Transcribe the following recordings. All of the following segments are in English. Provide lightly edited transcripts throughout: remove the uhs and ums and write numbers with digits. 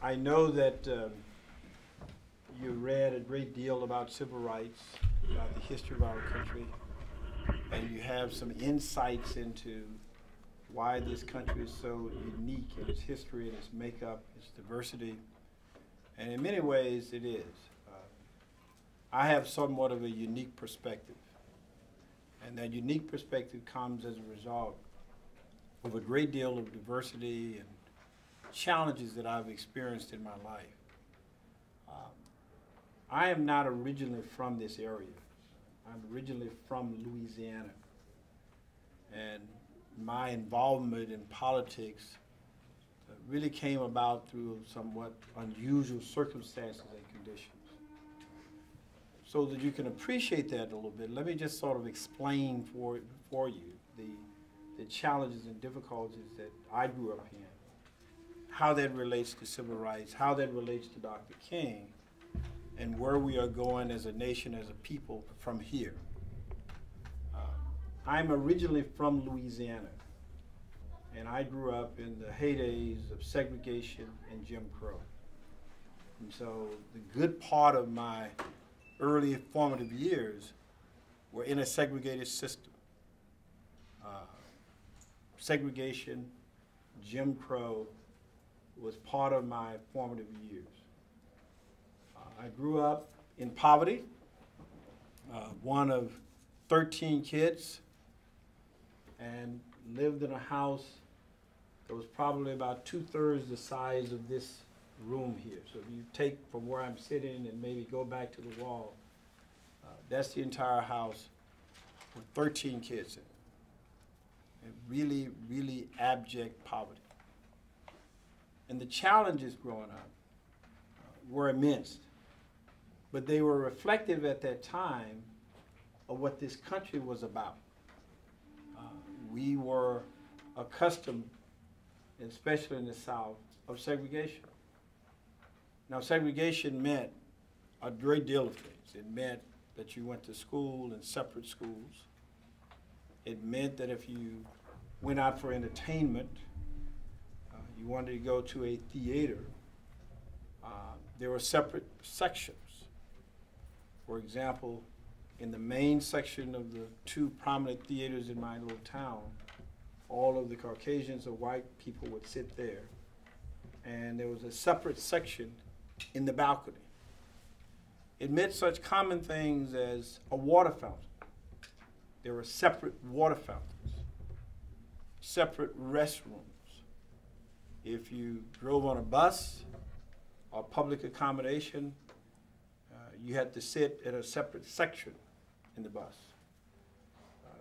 I know that you read a great deal about civil rights, about the history of our country, and you have some insights into why this country is so unique in its history and its makeup, its diversity, and in many ways it is. I have somewhat of a unique perspective, and that unique perspective comes as a result of a great deal of diversity and challenges that I've experienced in my life. I am not originally from this area. I'm originally from Louisiana, and my involvement in politics really came about through somewhat unusual circumstances and conditions. So that you can appreciate that a little bit, let me just sort of explain for you the challenges and difficulties that I grew up in, how that relates to civil rights, how that relates to Dr. King, and where we are going as a nation, as a people from here. I'm originally from Louisiana, and I grew up in the heydays of segregation and Jim Crow. And so the good part of my early formative years were in a segregated system. Segregation, Jim Crow was part of my formative years. I grew up in poverty, one of 13 kids, and lived in a house that was probably about 2/3 the size of this room here. So if you take from where I'm sitting and maybe go back to the wall, that's the entire house with 13 kids in it. And really, really abject poverty. And the challenges growing up were immense, but they were reflective at that time of what this country was about. We were accustomed, especially in the South, of segregation. Now, segregation meant a great deal of things. It meant that you went to school in separate schools. It meant that if you went out for entertainment, you wanted to go to a theater, there were separate sections. For example, in the main section of the two prominent theaters in my little town, all of the Caucasians or white people would sit there, and there was a separate section in the balcony. It meant such common things as a water fountain. There were separate water fountains, separate restrooms. If you drove on a bus or public accommodation, you had to sit in a separate section in the bus.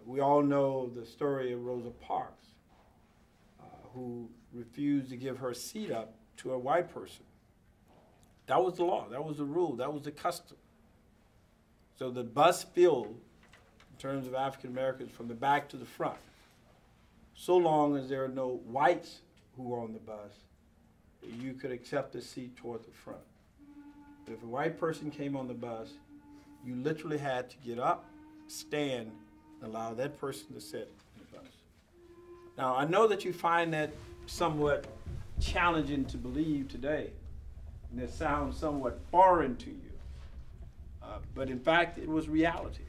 We all know the story of Rosa Parks, who refused to give her seat up to a white person. That was the law, that was the rule, that was the custom. So the bus filled, in terms of African Americans, from the back to the front. So long as there are no whites who were on the bus, you could accept a seat toward the front. But if a white person came on the bus, you literally had to get up, stand, and allow that person to sit in the bus. Now, I know that you find that somewhat challenging to believe today, and it sounds somewhat foreign to you. But in fact, it was reality.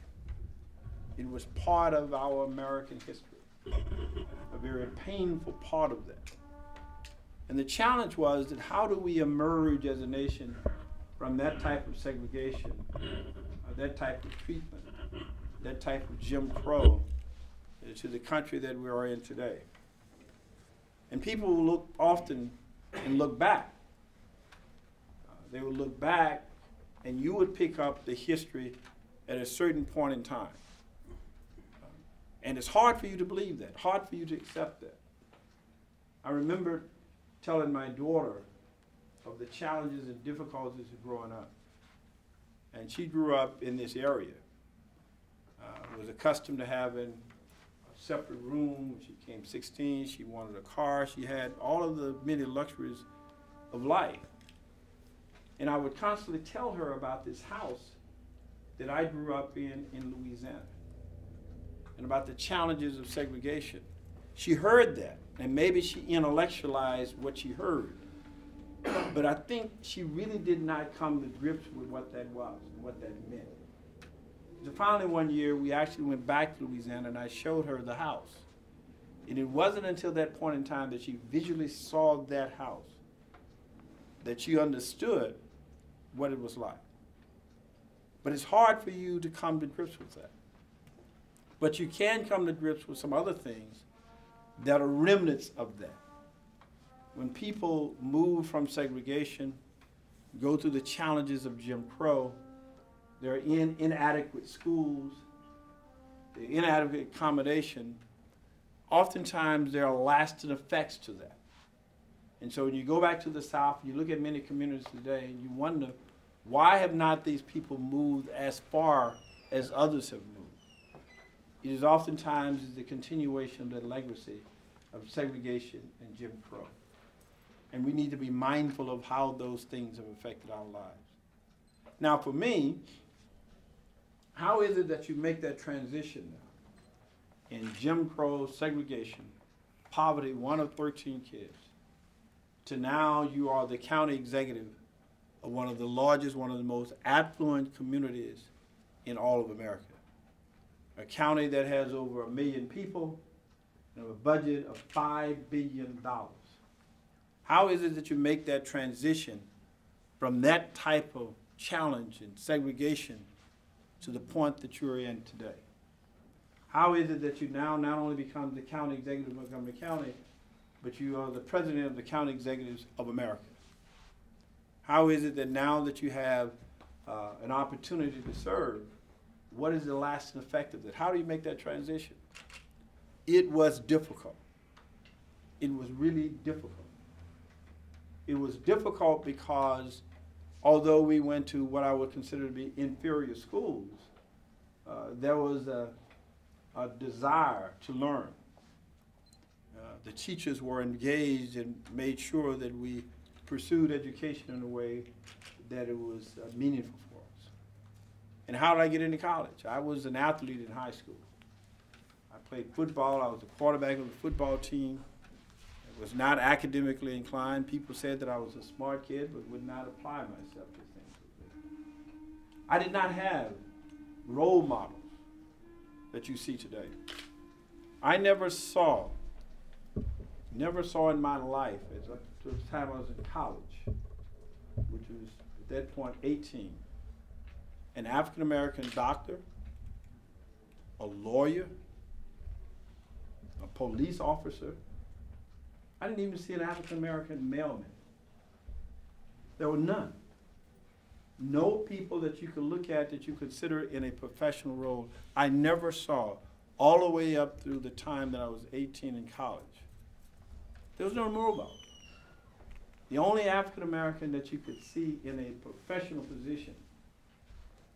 It was part of our American history, a very painful part of that. And the challenge was that how do we emerge as a nation from that type of segregation, that type of treatment, that type of Jim Crow, to the country that we are in today. And people will look often and look back. They will look back, and you would pick up the history at a certain point in time. And it's hard for you to believe that, hard for you to accept that. I remember telling my daughter of the challenges and difficulties of growing up. And she grew up in this area, was accustomed to having a separate room. When she became 16, she wanted a car. She had all of the many luxuries of life. And I would constantly tell her about this house that I grew up in Louisiana. and about the challenges of segregation. She heard that, and maybe she intellectualized what she heard. But I think she really did not come to grips with what that was and what that meant. So finally one year, we actually went back to Louisiana, and I showed her the house. And it wasn't until that point in time that she visually saw that house that she understood what it was like. But it's hard for you to come to grips with that. But you can come to grips with some other things that are remnants of that. When people move from segregation, go through the challenges of Jim Crow, they're in inadequate schools, the inadequate accommodation, oftentimes there are lasting effects to that. And so when you go back to the South, you look at many communities today, and you wonder, why have not these people moved as far as others have moved? It is oftentimes the continuation of the legacy of segregation and Jim Crow. And we need to be mindful of how those things have affected our lives. Now for me, how is it that you make that transition now? In Jim Crow, segregation, poverty, one of 13 kids, to now you are the county executive of one of the largest, one of the most affluent communities in all of America. A county that has over 1 million people and a budget of $5 billion. How is it that you make that transition from that type of challenge and segregation to the point that you're in today? How is it that you now not only become the county executive of Montgomery County, but you are the president of the county executives of America? How is it that now that you have an opportunity to serve, what is the lasting effect of it? How do you make that transition? It was difficult. It was really difficult. It was difficult because although we went to what I would consider to be inferior schools, there was a desire to learn. The teachers were engaged and made sure that we pursued education in a way that it was meaningful for us. And how did I get into college? I was an athlete in high school. I played football. I was the quarterback of the football team. I was not academically inclined. People said that I was a smart kid, but would not apply myself to things. I did not have role models that you see today. I never saw in my life, as up to the time I was in college, which was at that point 18, an African-American doctor, a lawyer, a police officer. I didn't even see an African-American mailman. There were none. No people that you could look at that you consider in a professional role. I never saw all the way up through the time that I was 18 in college. There was no role model. The only African-American that you could see in a professional position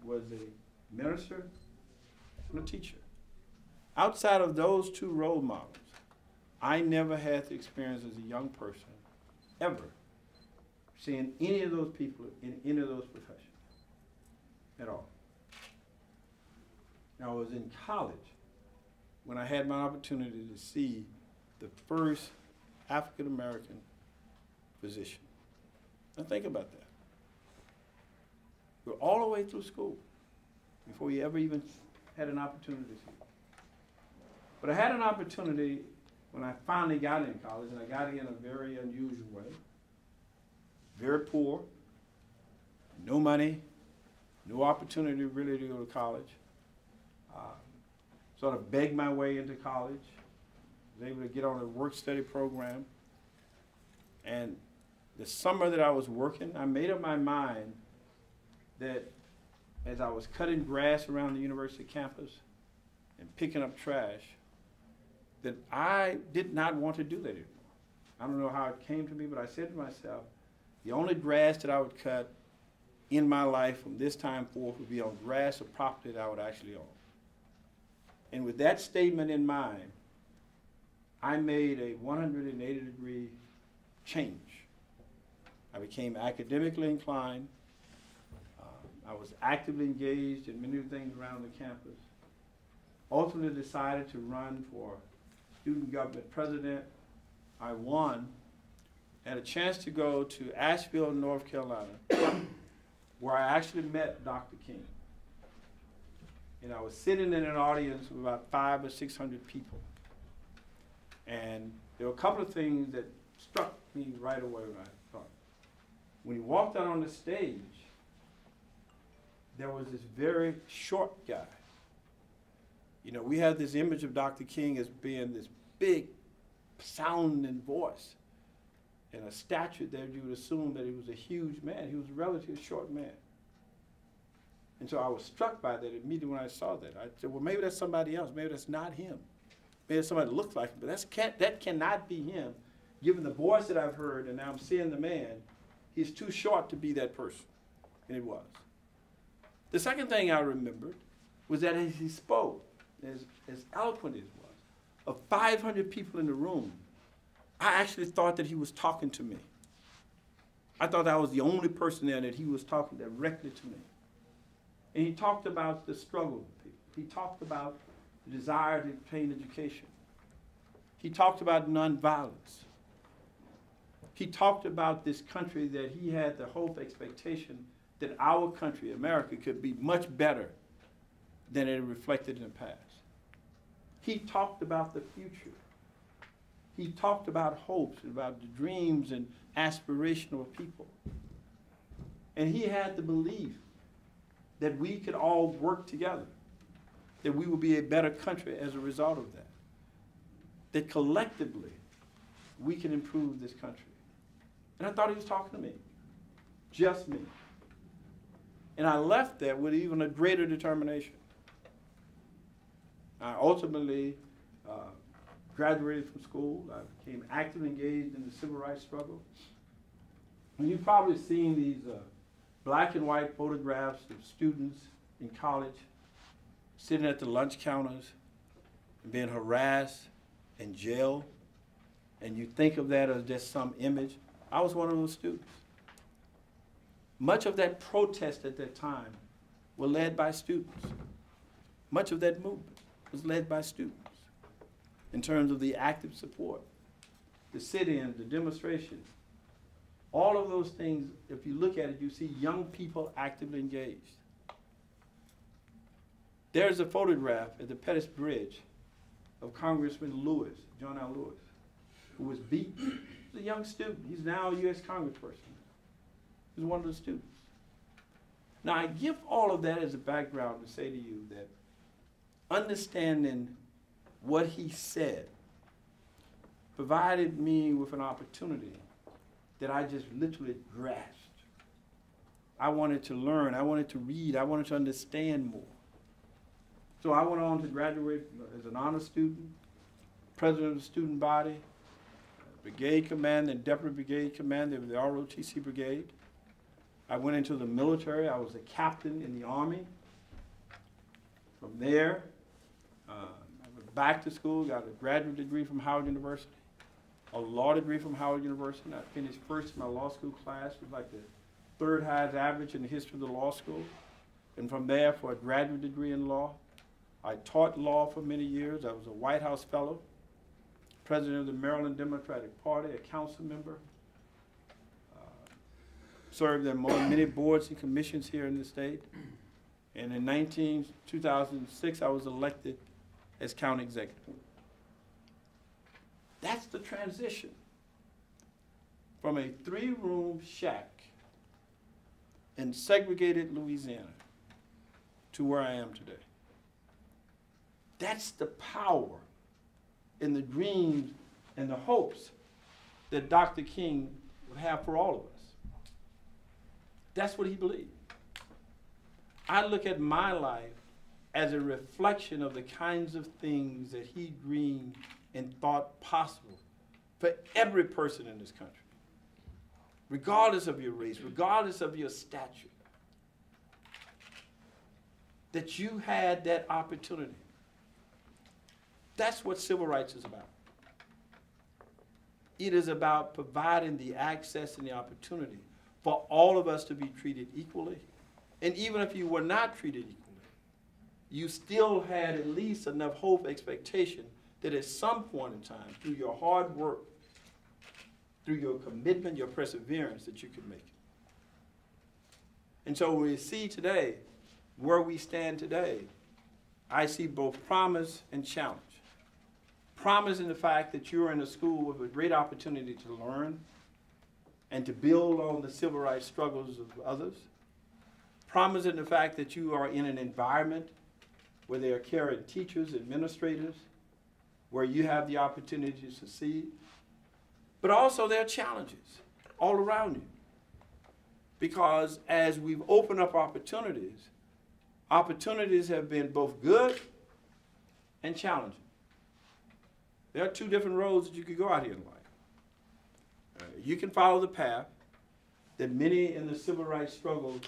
was a minister and a teacher. Outside of those two role models, I never had the experience as a young person, ever, seeing any of those people in any of those professions at all. Now, I was in college when I had my opportunity to see the first African-American physician. Now think about that. We're all the way through school before we ever even had an opportunity to see. But I had an opportunity when I finally got in college, and I got in a very unusual way. Very poor, no money, no opportunity really to go to college. Sort of begged my way into college. Was able to get on a work-study program. And the summer that I was working, I made up my mind that as I was cutting grass around the university campus and picking up trash, that I did not want to do that anymore. I don't know how it came to me, but I said to myself, the only grass that I would cut in my life from this time forth would be on grass or property that I would actually own. And with that statement in mind, I made a 180-degree change. I became academically inclined. I was actively engaged in many things around the campus. ultimately decided to run for student government president. I won, had a chance to go to Asheville, North Carolina, where I actually met Dr. King. And I was sitting in an audience of about 500 or 600 people. And there were a couple of things that struck me right away when I thought. When he walked out on the stage, there was this very short guy. You know, we had this image of Dr. King as being this big sounding voice and a stature that you would assume that he was a huge man. He was a relatively short man. And so I was struck by that immediately when I saw that. I said, well, maybe that's somebody else. Maybe that's not him. Maybe it's somebody that looks like him, but that cannot be him. Given the voice that I've heard and now I'm seeing the man, he's too short to be that person. And it was. The second thing I remembered was that as he spoke, as eloquent as he was, of 500 people in the room, I actually thought that he was talking to me. I thought I was the only person there that he was talking directly to me. And he talked about the struggle of people. He talked about the desire to obtain education. He talked about nonviolence. He talked about this country that he had the hope, expectation that our country, America, could be much better than it reflected in the past. He talked about the future. He talked about hopes, about the dreams and aspirational people. And he had the belief that we could all work together, that we would be a better country as a result of that, that collectively we can improve this country. And I thought he was talking to me, just me. And I left there with even a greater determination. I ultimately graduated from school. I became actively engaged in the civil rights struggle. And you've probably seen these black and white photographs of students in college sitting at the lunch counters and being harassed and jailed. And you think of that as just some image. I was one of those students. Much of that protest at that time were led by students. Much of that movement was led by students in terms of the active support, the sit-ins, the demonstrations. All of those things, if you look at it, you see young people actively engaged. There's a photograph at the Pettus Bridge of Congressman Lewis, John L. Lewis, who was beaten. He was a young student. He's now a U.S. congressperson. He was one of the students. Now, I give all of that as a background to say to you that understanding what he said provided me with an opportunity that I just literally grasped. I wanted to learn, I wanted to read, I wanted to understand more. So I went on to graduate as an honor student, president of the student body, brigade commander and deputy brigade commander of the ROTC brigade. I went into the military. I was a captain in the Army. From there, I went back to school, got a graduate degree from Howard University, a law degree from Howard University. And I finished first in my law school class with like the third highest average in the history of the law school. And from there, for a graduate degree in law, I taught law for many years. I was a White House fellow, president of the Maryland Democratic Party, a council member, served on many boards and commissions here in the state. And in 2006, I was elected as county executive. That's the transition from a 3-room shack in segregated Louisiana to where I am today. That's the power and the dreams and the hopes that Dr. King would have for all of us. That's what he believed. I look at my life as a reflection of the kinds of things that he dreamed and thought possible for every person in this country, regardless of your race, regardless of your stature, that you had that opportunity. That's what civil rights is about. It is about providing the access and the opportunity for all of us to be treated equally. And even if you were not treated equally, you still had at least enough hope, expectation that at some point in time, through your hard work, through your commitment, your perseverance, that you could make it. And so when we see today, where we stand today, I see both promise and challenge. Promise in the fact that you're in a school with a great opportunity to learn and to build on the civil rights struggles of others. Promise in the fact that you are in an environment where there are caring teachers, administrators, where you have the opportunity to succeed. But also there are challenges all around you. Because as we've opened up opportunities, opportunities have been both good and challenging. There are two different roads that you could go out here in life. You can follow the path that many in the civil rights struggle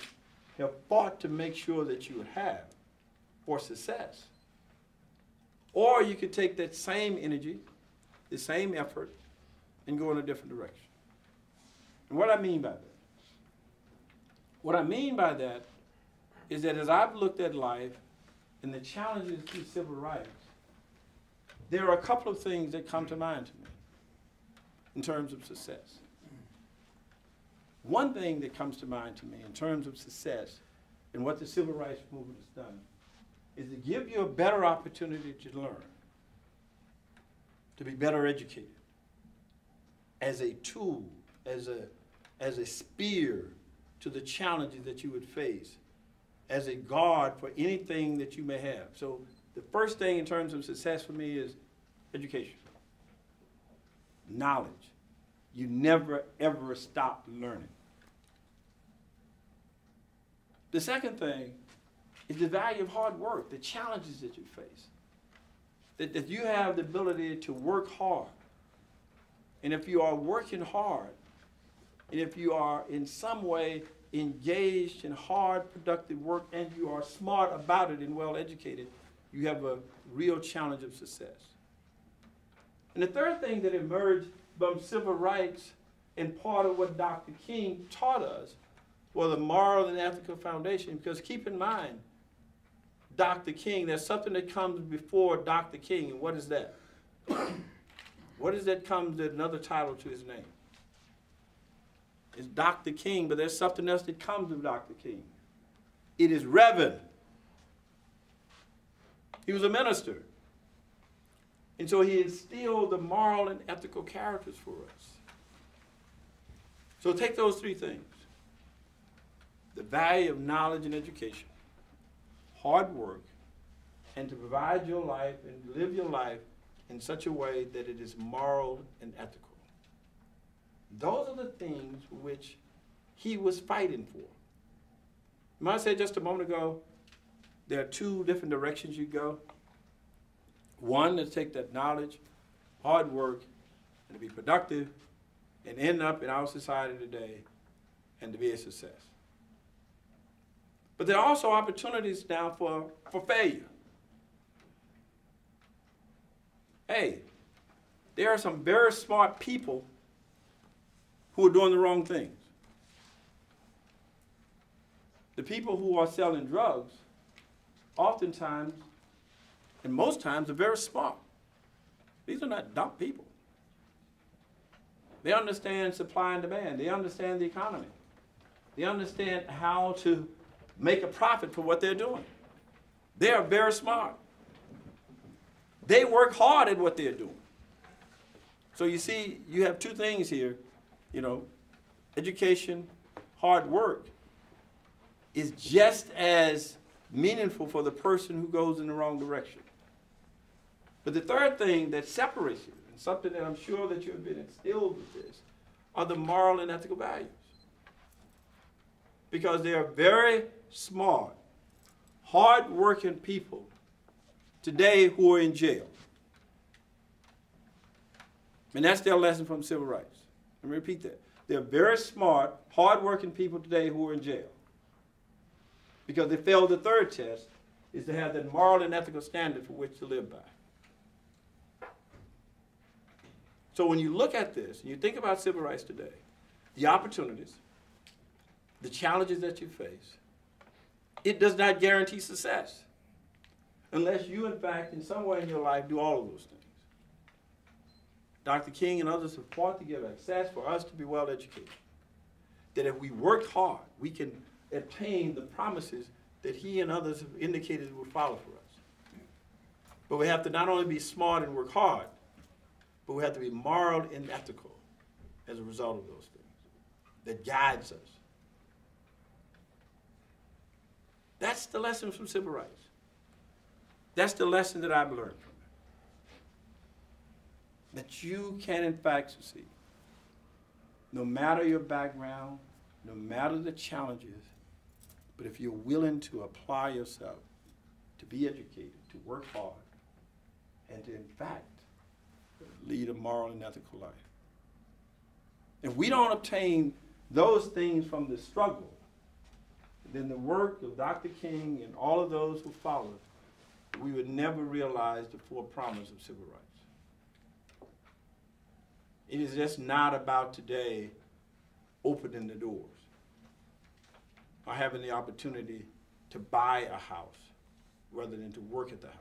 have fought to make sure that you would have for success. Or you could take that same energy, the same effort, and go in a different direction. And what I mean by that? What I mean by that is that as I've looked at life and the challenges to civil rights, there are a couple of things that come to mind to me in terms of success. One thing that comes to mind to me in terms of success and what the civil rights movement has done is to give you a better opportunity to learn, to be better educated, as a tool, as a spear to the challenges that you would face, as a guard for anything that you may have. So the first thing in terms of success for me is education, knowledge. You never, ever stop learning. The second thing is the value of hard work, the challenges that you face. That you have the ability to work hard. And if you are working hard, and if you are in some way engaged in hard, productive work, and you are smart about it and well educated, you have a real challenge of success. And the third thing that emerged from civil rights and part of what Dr. King taught us was a moral and ethical foundation. Because keep in mind, Dr. King, there's something that comes before Dr. King, and what is that? What is that comes as another title to his name? It's Dr. King, but there's something else that comes with Dr. King. It is Reverend. He was a minister. And so he instilled the moral and ethical characters for us. So take those three things. The value of knowledge and education, hard work, and to provide your life and live your life in such a way that it is moral and ethical. Those are the things which he was fighting for. Remember I said just a moment ago, there are two different directions you go. One is take that knowledge, hard work, and to be productive, and end up in our society today and to be a success. But there are also opportunities now for failure. Hey, there are some very smart people who are doing the wrong things. The people who are selling drugs, oftentimes, and most times, are very smart. These are not dumb people. They understand supply and demand. They understand the economy. They understand how to make a profit for what they're doing. They are very smart. They work hard at what they're doing. So you see, you have two things here, education, hard work is just as meaningful for the person who goes in the wrong direction. But the third thing that separates you, and something that I'm sure that you have been instilled with this, are the moral and ethical values. Because they are very smart, hard-working people today who are in jail. And that's their lesson from civil rights. Let me repeat that. They're very smart, hard-working people today who are in jail. Because they failed the third test, is to have that moral and ethical standard for which to live by. So when you look at this, and you think about civil rights today, the opportunities, the challenges that you face, it does not guarantee success. unless you, in fact, in some way in your life, do all of those things. Dr. King and others have fought to give access for us to be well educated. That if we work hard, we can attain the promises that he and others have indicated would follow for us. But we have to not only be smart and work hard, but we have to be moral and ethical as a result of those things. That guides us. That's the lesson from civil rights. That's the lesson that I've learned from it. That you can, in fact, succeed. No matter your background, no matter the challenges, but if you're willing to apply yourself, to be educated, to work hard, and to, in fact, lead a moral and ethical life. If we don't obtain those things from the struggle, then the work of Dr. King and all of those who followed, we would never realize the full promise of civil rights. It is just not about today opening the doors or having the opportunity to buy a house rather than to work at the house.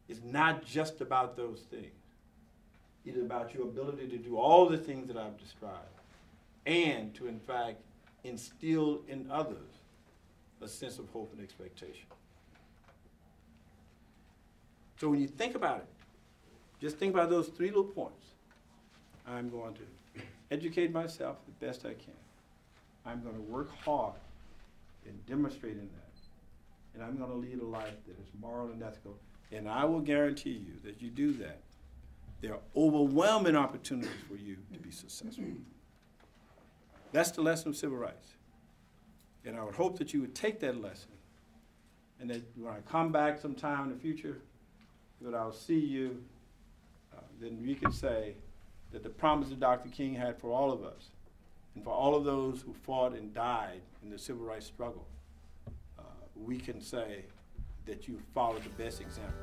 It's not just about those things. It is about your ability to do all the things that I've described and to, in fact, instill in others a sense of hope and expectation. So when you think about it, just think about those three little points. I'm going to educate myself the best I can. I'm going to work hard in demonstrating that. And I'm going to lead a life that is moral and ethical. And I will guarantee you that you do that, there are overwhelming opportunities for you to be successful. That's the lesson of civil rights. And I would hope that you would take that lesson and that when I come back sometime in the future, that I'll see you, then we can say that the promise that Dr. King had for all of us and for all of those who fought and died in the civil rights struggle, we can say that you followed the best example.